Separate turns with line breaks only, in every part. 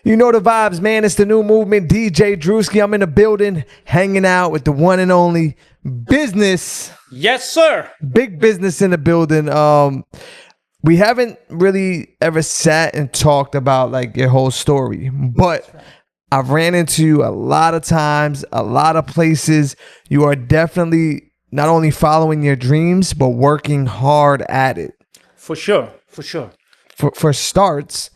You know the vibes, man. It's the new movement, DJ Drewski. I'm in the building, hanging out with the one and only business.
Yes, sir.
Big business in the building. We haven't really ever sat and talked about like your whole story, but I've ran into you a lot of times, a lot of places. You are definitely not only following your dreams, but working hard at it.
For sure, for sure.
For starts,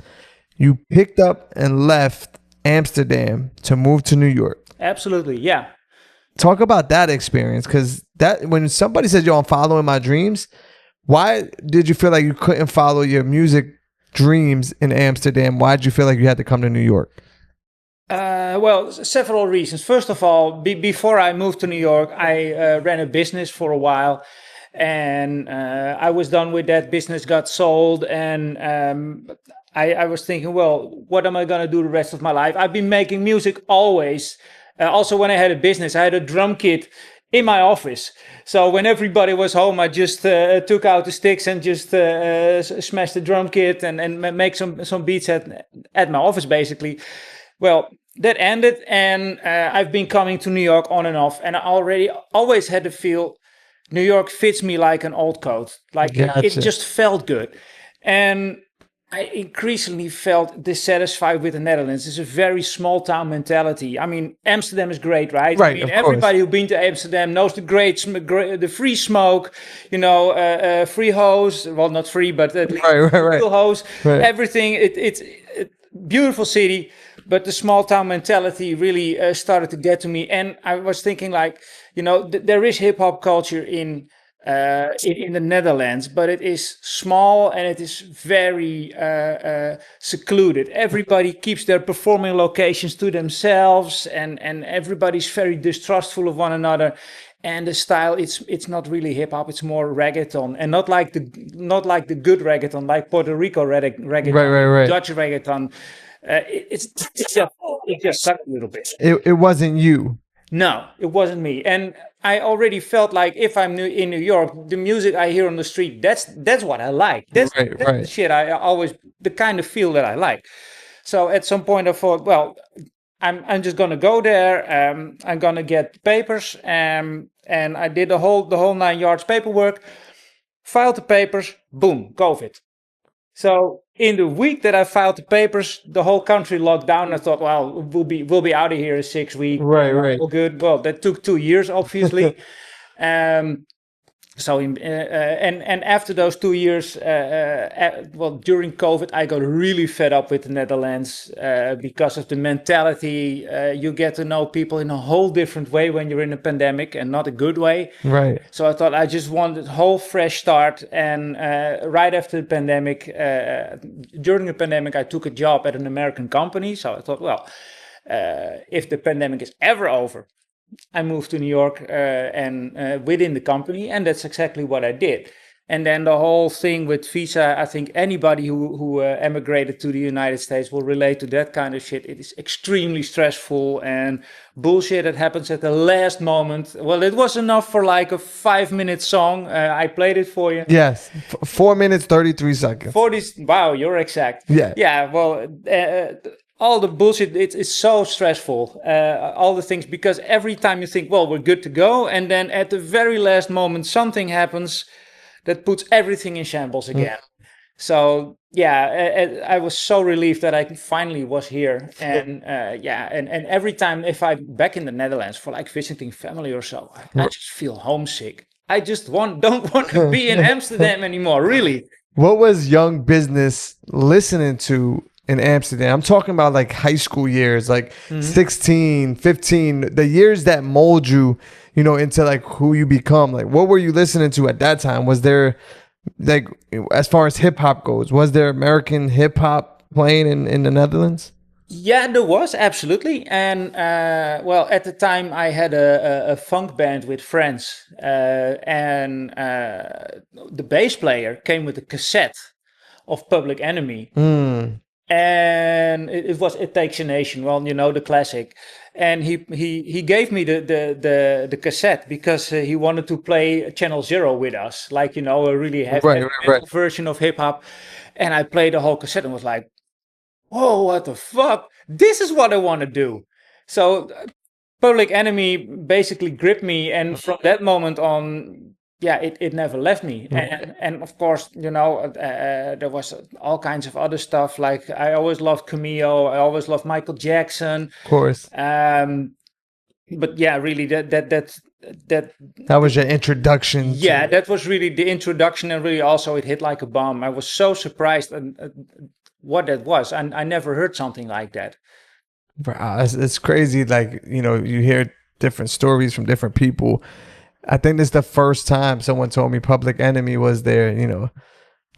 you picked up and left Amsterdam to move to New York.
Absolutely, yeah.
Talk about that experience, because that when somebody says, yo, I'm following my dreams, why did you feel like you couldn't follow your music dreams in Amsterdam? Why did you feel like you had to come to New York?
Well, several reasons. First of all, before I moved to New York, I ran a business for a while. And I was done with that. Business got sold. And I was thinking, well, what am I going to do the rest of my life? I've been making music always. Also, when I had a business, I had a drum kit in my office. So when everybody was home, I just took out the sticks and just smashed the drum kit and make some beats at my office, basically. Well, that ended, and I've been coming to New York on and off, and I always had to feel New York fits me like an old coat. Like it just felt good. And I increasingly felt dissatisfied with the Netherlands. It's a very small town mentality. I mean, Amsterdam is great, right?
Right.
I mean, everybody who's been to Amsterdam knows the free smoke, free hose. Well, not free, but right. Hose. Right. Everything. It's a beautiful city, but the small town mentality really started to get to me. And I was thinking, like, there is hip hop culture in the Netherlands, but it is small and it is very secluded. Everybody keeps their performing locations to themselves, and everybody's very distrustful of one another. And the style, it's not really hip hop; it's more reggaeton, and not like the good reggaeton, like Puerto Rico reggaeton,
right.
Dutch reggaeton. It just sucked a little bit.
It wasn't you.
No, it wasn't me. And I already felt like if I'm in New York, the music I hear on the street, that's what I like. That's the shit the kind of feel that I like. So at some point I thought, well, I'm just gonna go there. I'm gonna get papers, and I did the whole 9 yards paperwork, filed the papers, boom, COVID. So in the week that I filed the papers, the whole country locked down. I thought, well, we'll be out of here in 6 weeks.
Right.
All good. Well, that took 2 years, obviously. And after those 2 years, during COVID, I got really fed up with the Netherlands because of the mentality. You get to know people in a whole different way when you're in a pandemic, and not a good way.
Right.
So I thought I just wanted a whole fresh start. And right after the pandemic, during the pandemic, I took a job at an American company. So I thought, well, if the pandemic is ever over, I moved to New York and within the company, and that's exactly what I did. And then the whole thing with visa, I think anybody who emigrated to the United States will relate to that kind of shit. It is extremely stressful and bullshit that happens at the last moment. Well, it was enough for like a 5-minute song. I played it for you.
Yes, 4 minutes, 33 seconds.
Wow, you're exact.
Yeah.
Yeah, well... all the bullshit, it's so stressful, all the things, because every time you think, well, we're good to go, and then at the very last moment, something happens that puts everything in shambles again. So, yeah, I was so relieved that I finally was here. And, and every time if I'm back in the Netherlands for like visiting family or so, I just feel homesick. I just don't want to be in Amsterdam anymore, really.
What was young business listening to in Amsterdam? I'm talking about like high school years, like 16, 15, the years that mold you, into like who you become. Like, what were you listening to at that time? Was there, like, as far as hip hop goes, was there American hip hop playing in the Netherlands?
Yeah, there was, absolutely. And at the time I had a funk band with friends, and the bass player came with a cassette of Public Enemy. And it was It Takes a Nation. Well, the classic. And he gave me the cassette because he wanted to play Channel Zero with us, like, a really heavy version of hip hop. And I played the whole cassette and was like, whoa, what the fuck? This is what I want to do. So Public Enemy basically gripped me, and from that moment on, yeah, it never left me. And of course, there was all kinds of other stuff. Like I always loved Cameo, I always loved Michael Jackson.
Of course.
But yeah, really,
that was your introduction.
Yeah, that was really the introduction, and really also it hit like a bomb. I was so surprised what that was. I never heard something like that.
It's crazy. Like, you hear different stories from different people. I think this is the first time someone told me Public Enemy was their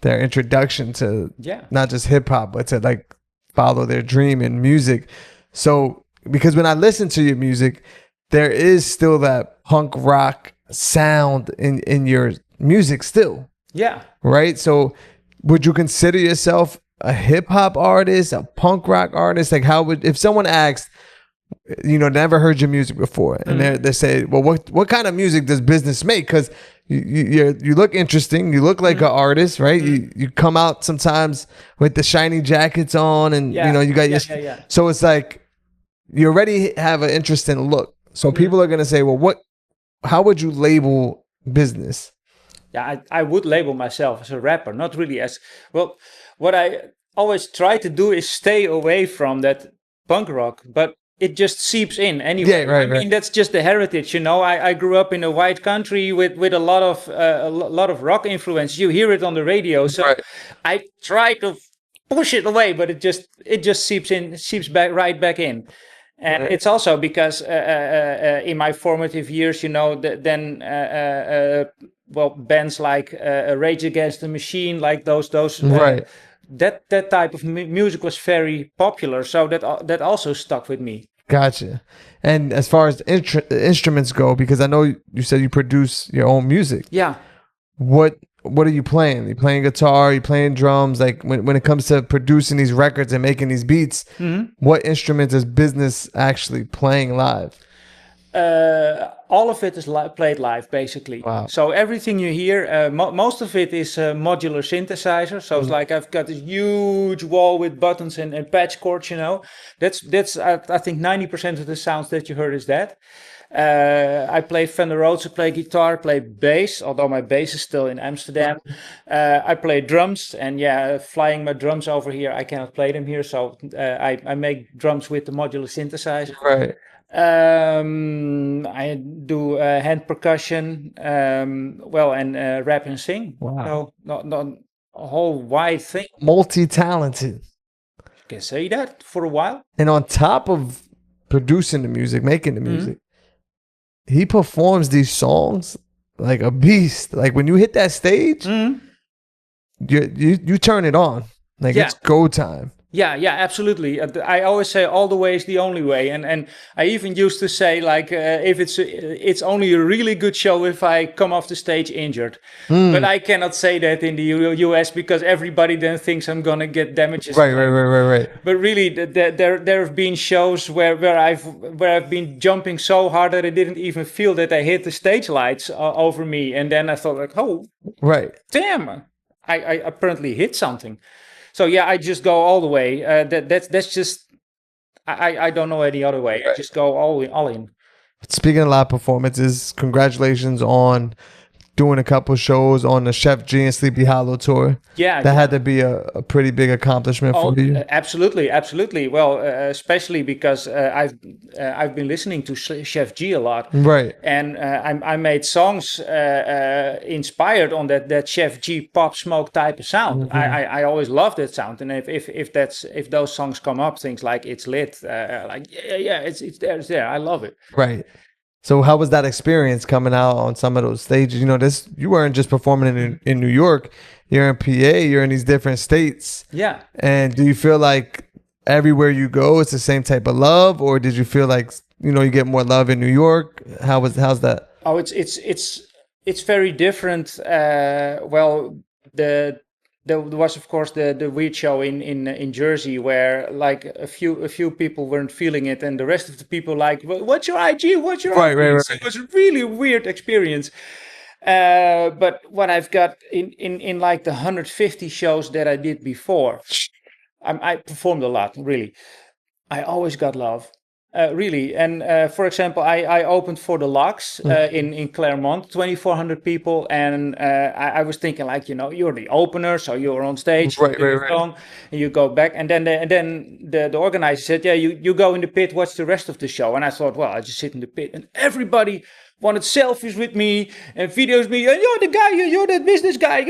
introduction to not just hip hop, but to like follow their dream in music. So, because when I listen to your music, there is still that punk rock sound in your music still.
Yeah.
Right? So would you consider yourself a hip hop artist, a punk rock artist? Like, if someone asked, never heard your music before, and they say, well, what kind of music does Business make? Because you look interesting, you look like an artist, right? You come out sometimes with the shiny jackets on, and you got your so it's like you already have an interesting look. So people are gonna say, well, how would you label Business?
Yeah, I would label myself as a rapper, not really as well. What I always try to do is stay away from that punk rock, but it just seeps in anyway.
Yeah, right.
I mean, that's just the heritage, I grew up in a white country with a lot of rock influence. You hear it on the radio, so I try to push it away, but it just seeps right back in. And it's also because in my formative years, then bands like Rage Against the Machine, like those that type of music was very popular. So that also stuck with me.
Gotcha. And as far as instruments go, because I know you said you produce your own music.
Yeah.
What are you playing? Are you playing guitar? Are you playing drums? Like when it comes to producing these records and making these beats, what instruments is Business actually playing live?
All of it is played live, basically.
Wow.
So everything you hear, most of it is modular synthesizer. So it's like I've got this huge wall with buttons and patch chords. That's I think 90% of the sounds that you heard is that. I play Fender Rhodes, I play guitar, play bass, although my bass is still in Amsterdam. I play drums, and flying my drums over here, I cannot play them here, so I make drums with the modular synthesizer.
Right.
I do hand percussion, and rap and sing.
Wow.
So not a whole wide thing.
Multi-talented.
You can say that for a while.
And on top of producing the music, making the music, he performs these songs like a beast. Like when you hit that stage, you turn it on. Like it's go time.
Yeah, absolutely. I always say all the way is the only way, and I even used to say like if it's only a really good show if I come off the stage injured, but I cannot say that in the US because everybody then thinks I'm gonna get damages.
Right.
But really, there have been shows where I've been jumping so hard that I didn't even feel that I hit the stage lights over me, and then I thought like, oh, damn, I apparently hit something. So I just go all the way. That's just I don't know any other way. I just go all in.
Speaking of live performances, congratulations on doing a couple shows on the Chef G and Sleepy Hollow tour.
Yeah,
that had to be a pretty big accomplishment for you.
Absolutely. Well, especially because I've been listening to Chef G a lot,
right? And
I made songs inspired on that Chef G Pop Smoke type of sound. I always loved that sound, and if those songs come up, things like It's Lit, it's there. I love it.
Right. So how was that experience coming out on some of those stages? You weren't just performing in New York. You're in PA. You're in these different states.
Yeah.
And do you feel like everywhere you go, it's the same type of love, or did you feel like you get more love in New York? How's that?
Oh, it's very different. There was, of course, the weird show in Jersey where like a few people weren't feeling it, and the rest of the people like, what's your IG? What's your IG?
Right.
So it was a really weird experience. But what I've got in like the 150 shows that I did before, I performed a lot, really. I always got love. Really. And for example, I opened for the Lux in Claremont, 2,400 people. And I was thinking, like, you're the opener, so you're on stage,
Right,
you do
right,
your
right.
song, and you go back. And then the organizer said, yeah, you go in the pit, watch the rest of the show. And I thought, well, I just sit in the pit. And everybody wanted selfies with me and videos me. You're the guy, you're the business guy.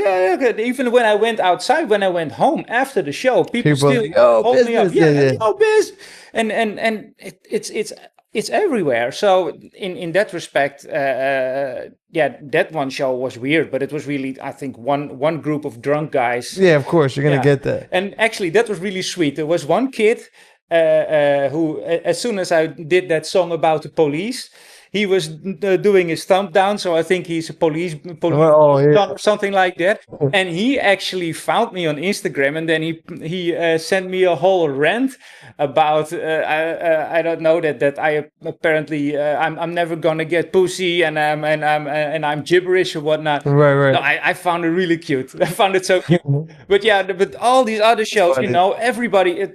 Even when I went outside, when I went home after the show, people still
like, yo,
hold me up.
business,
Yo, biz. And it's everywhere. So in that respect, that one show was weird, but it was really, I think, one group of drunk guys.
Yeah, of course, you're gonna get that.
And actually, that was really sweet. There was one kid who, as soon as I did that song about the police, he was doing his thumb down, so I think he's a police or something like that. And he actually found me on Instagram, and then he sent me a whole rant about I don't know that I apparently I'm never gonna get pussy, and I'm gibberish or whatnot.
Right.
No, I found it really cute. I found it so cute. But yeah, but all these other shows, everybody.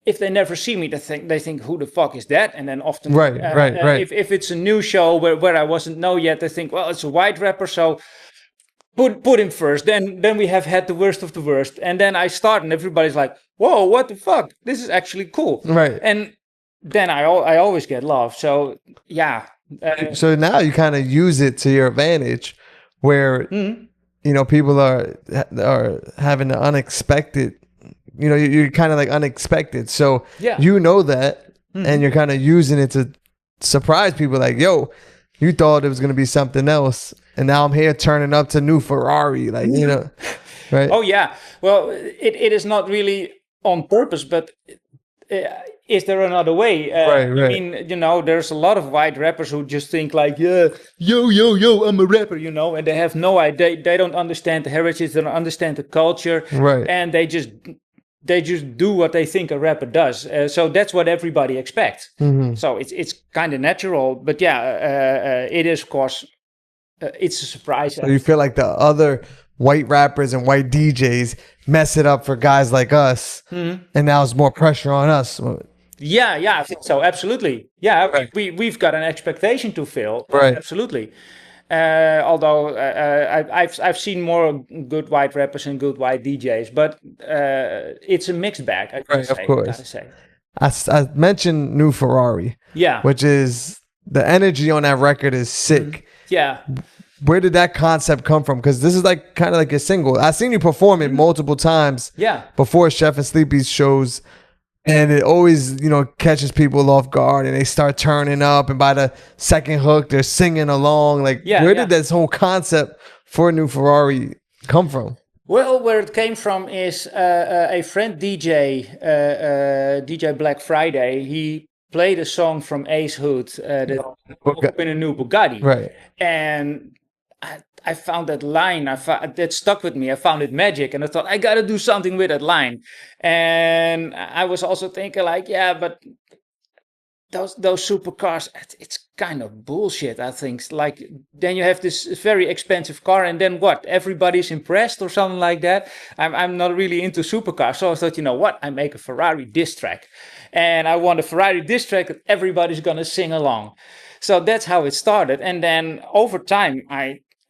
If they never see me, they think, who the fuck is that? And then often,
right.
If it's a new show where I wasn't know yet, they think, well, it's a white rapper, so put him first. Then we have had the worst of the worst, and then I start, and everybody's like, whoa, what the fuck? This is actually cool,
right?
And then I always get love. So yeah.
So now you kind of use it to your advantage, where people are having the unexpected. You're kind of like unexpected. So you know that, and you're kind of using it to surprise people. Like, yo, you thought it was going to be something else, and now I'm here turning up to new Ferrari. Like, right?
Oh, yeah. Well, it is not really on purpose, but is there another way?
Right.
I mean, there's a lot of white rappers who just think like, yeah, yo, I'm a rapper, and they have no idea. They don't understand the heritage. They don't understand the culture.
Right.
And they just do what they think a rapper does. So that's what everybody expects. So it's kind of natural. But yeah, it is, of course, it's a surprise.
So you feel like the other white rappers and white DJs mess it up for guys like us, and now it's more pressure on us.
Yeah, I think so. Absolutely. Yeah, right. We've got an expectation to fill.
Right.
Absolutely. Although I've seen more good white rappers and good white DJs, but it's a mixed bag.
Of course. I mentioned New Ferrari.
Yeah.
Which is, the energy on that record is sick.
Yeah.
Where did that concept come from? Because this is like kind of like a single. I've seen you perform it multiple times.
Yeah.
Before Chef and Sleepy's shows. And it always, catches people off guard, and they start turning up. And by the second hook, they're singing along. Like, where did this whole concept for New Ferrari come from?
Well, where it came from is a friend DJ, DJ Black Friday. He played a song from Ace Hood that in a new Bugatti.
Right.
And I found that line, that stuck with me. I found it magic, and I thought, I got to do something with that line. And I was also thinking like, yeah, but those supercars, it's kind of bullshit, I think. Like, then you have this very expensive car, and then what? Everybody's impressed or something like that. I'm not really into supercars. So I thought, you know what? I make a Ferrari diss track. And I want a Ferrari diss track that everybody's going to sing along. So that's how it started. And then over time,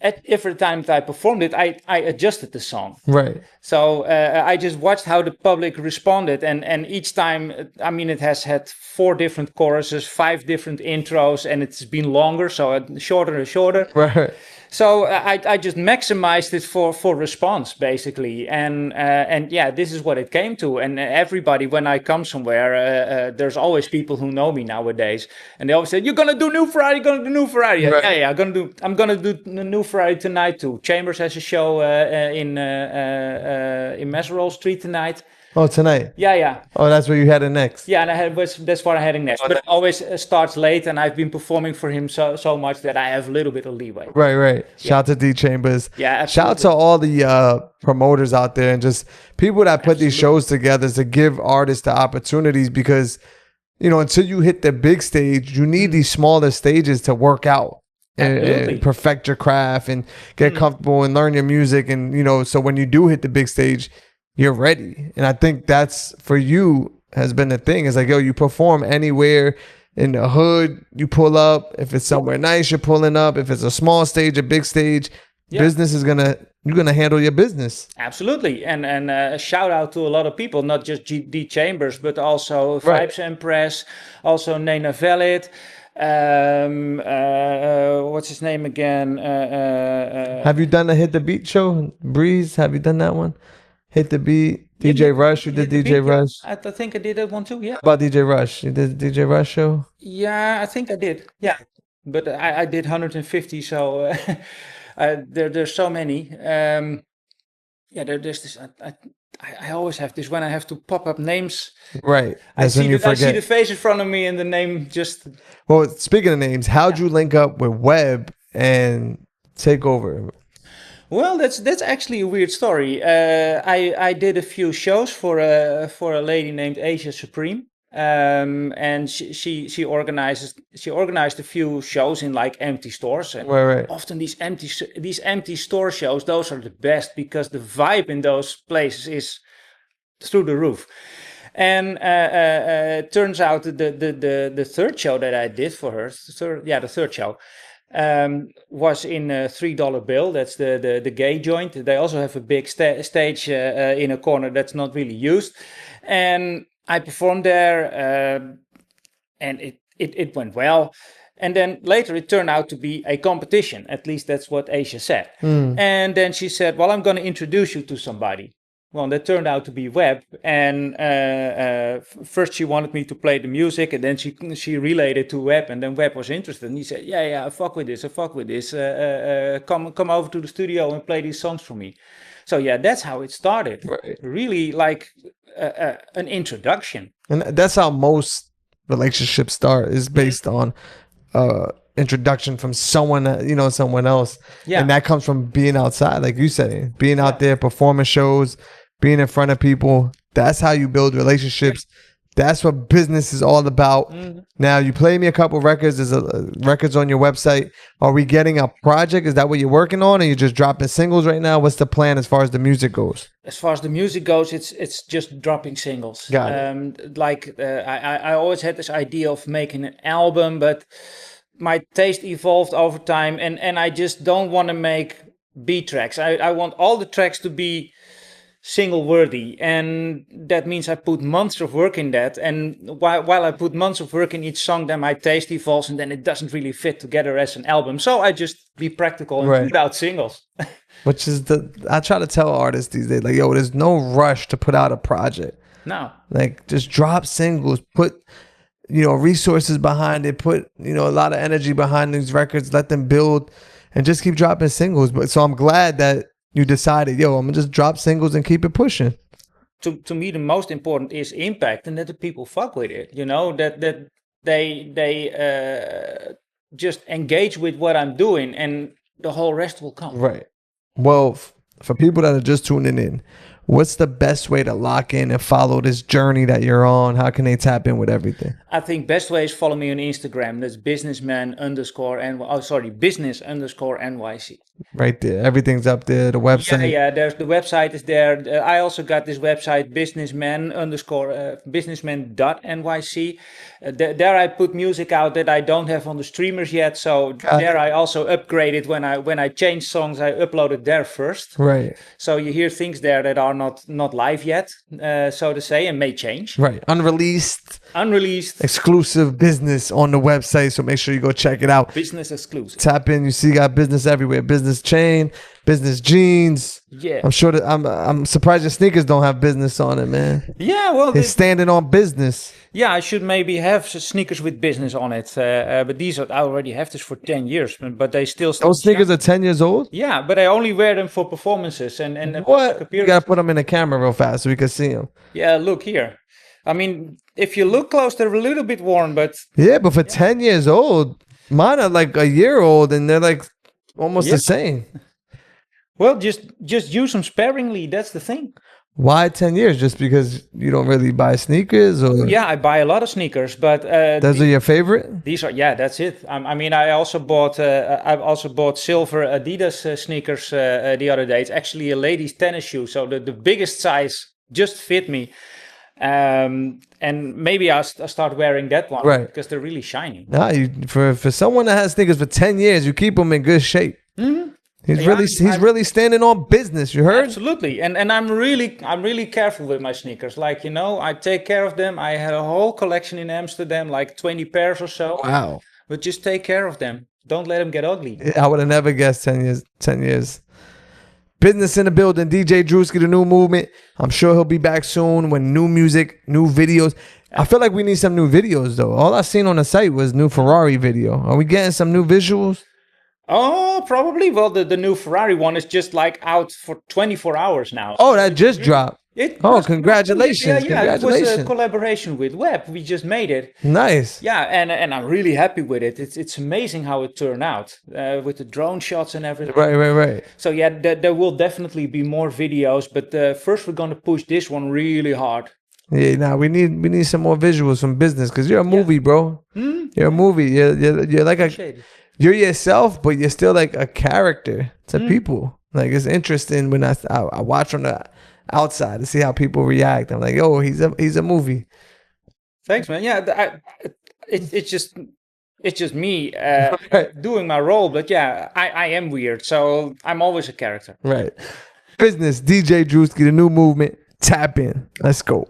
every time that I performed it, I adjusted the song.
Right.
So I just watched how the public responded. And each time, I mean, it has had 4 different choruses, 5 different intros, and it's been longer, so shorter and shorter.
Right.
So I just maximized it for response, basically. And yeah, this is what it came to. And everybody, when I come somewhere, there's always people who know me nowadays. And they always say, you're going to do New Ferrari, you're going to do New Ferrari. Right. Yeah, I'm going to do New Ferrari tonight too. Chambers has a show in Maseroll Street tonight.
Oh, tonight?
Yeah.
Oh, that's where you heading next?
Yeah, and that's what I'm heading next. But it always starts late, and I've been performing for him so much that I have a little bit of leeway.
Right. Shout out to D Chambers.
Yeah, absolutely.
Shout out to all the promoters out there and just people that put these shows together to give artists the opportunities, because, until you hit the big stage, you need these smaller stages to work out. And perfect your craft and get comfortable and learn your music. And, so when you do hit the big stage, you're ready. And I think that's for you has been the thing. It's like, yo, you perform anywhere in the hood, you pull up. If it's somewhere nice, you're pulling up. If it's a small stage, a big stage, business is you're gonna handle your business.
Absolutely, and a shout out to a lot of people, not just D Chambers, but also Vibes and Press, also Nena Valid. What's his name again?
Have you done a Hit the Beat show, Breeze? Have you done that one? Hit the Beat, DJ Rush. You did DJ Rush.
I think I did that one too. Yeah.
How about DJ Rush? You did the DJ Rush show?
Yeah, I think I did. Yeah, but I did 150. So there's so many. There's this. I always have this when I have to pop up names.
Right.
I see the face in front of me and the name just.
Well, speaking of names, how'd you link up with Webb and take over?
Well, that's actually a weird story. I did a few shows for a lady named Asia Supreme, and she organized a few shows in like empty stores. And
right.
Often these empty store shows, those are the best because the vibe in those places is through the roof. And turns out the third show that I did for her, the third show. Was in a $3 bill. That's the gay joint. They also have a big stage in a corner that's not really used, and I performed there, and it went well. And then later it turned out to be a competition. At least that's what Asia said. And then she said, "Well, I'm going to introduce you to somebody." Well, that turned out to be Webb, and first she wanted me to play the music, and then she relayed it to Webb, and then Webb was interested, and he said, "Yeah, I fuck with this. Come over to the studio and play these songs for me." So yeah, that's how it started. Right. Really, like an introduction.
And that's how most relationships start. Is based on introduction from someone else. Yeah. And that comes from being outside, like you said, being out there, performing shows, being in front of people. That's how you build relationships. That's what business is all about. Now, you play me a couple records. There's records on your website. Are we getting a project? Is that what you're working on? Or you just dropping singles right now? What's the plan as far as the music goes?
As far as the music goes, it's just dropping singles.
Got it.
I always had this idea of making an album, but my taste evolved over time, and I just don't want to make B tracks. I want all the tracks to be single worthy, and that means I put months of work in that, and while I put months of work in each song, then my taste evolves, and then it doesn't really fit together as an album. So I just be practical and put out singles.
Which is I try to tell artists these days, like, yo, there's no rush to put out a project.
No.
Like, just drop singles, put resources behind it, put a lot of energy behind these records, let them build, and just keep dropping singles. But so I'm glad that you decided, yo, I'm gonna just drop singles and keep it pushing.
To me, the most important is impact, and that the people fuck with it. That they just engage with what I'm doing, and the whole rest will come.
Right. Well, for people that are just tuning in, what's the best way to lock in and follow this journey that you're on? How can they tap in with everything?
I think best way is follow me on Instagram. That's business_NYC.
Right there. Everything's up there. The website.
Yeah. There's the website is there. I also got this website, businessman_businessman.nyc. There I put music out that I don't have on the streamers yet. So there I also upgraded when I changed songs. I uploaded there first.
Right.
So you hear things there that are not live yet, so to say, and may change.
Right. Unreleased.
Exclusive
business on the website. So make sure you go check it out.
Business exclusive.
Tap in. You see, you got business everywhere. Business chain, business jeans.
Yeah.
I'm sure that I'm surprised your sneakers don't have business on it, man.
Yeah, well,
they're standing on business.
Yeah, I should maybe have sneakers with business on it. But I already have this for 10 years, but they still.
Those sneakers are 10 years old?
Yeah, but I only wear them for performances and
what? You gotta put them in the camera real fast so we can see them.
Yeah, look here. I mean, if you look close, they're a little bit worn, but
yeah, but for 10 years old, mine are like a year old, and they're like almost the same.
Well, just use them sparingly. That's the thing.
Why 10 years? Just because you don't really buy sneakers, or
Yeah, I buy a lot of sneakers, but
those are your favorite?
these are, yeah, that's it. I mean, I've also bought silver Adidas sneakers the other day. It's actually a ladies' tennis shoe, so the biggest size just fit me. And maybe I'll start wearing that one,
Right?
because they're really shiny.
Nah, for someone that has sneakers for 10 years, you keep them in good shape.
Mm-hmm.
He's
Yeah,
really standing on business. You heard?
Absolutely, and I'm really careful with my sneakers. Like, I take care of them. I had a whole collection in Amsterdam, like 20 pairs or so.
Wow.
But just take care of them. Don't let them get ugly.
I would have never guessed 10 years. 10 years. Business in the building. DJ Drewski, the new movement. I'm sure he'll be back soon with new music, new videos. I feel like we need some new videos though. All I seen on the site was new Ferrari video. Are we getting some new visuals?
Oh, probably. Well, the new Ferrari one is just like out for 24 hours now.
Oh, that just dropped. Congratulations.
Yeah.
Congratulations.
It was a collaboration with Web. We just made it.
Nice.
Yeah, and I'm really happy with it. It's amazing how it turned out with the drone shots and everything.
Right.
So yeah, there will definitely be more videos, but first we're gonna push this one really hard.
Yeah, nah, we need some more visuals from business, because you're a movie, bro. You're a movie. You're like you're yourself, but you're still like a character to people. Like, it's interesting when I watch from the outside to see how people react. I'm like, oh, he's a movie.
Thanks, man. Yeah, it's just me doing my role, but yeah, I am weird, so I'm always a character.
Right. Business, DJ Drewski, the new movement. Tap in. Let's go.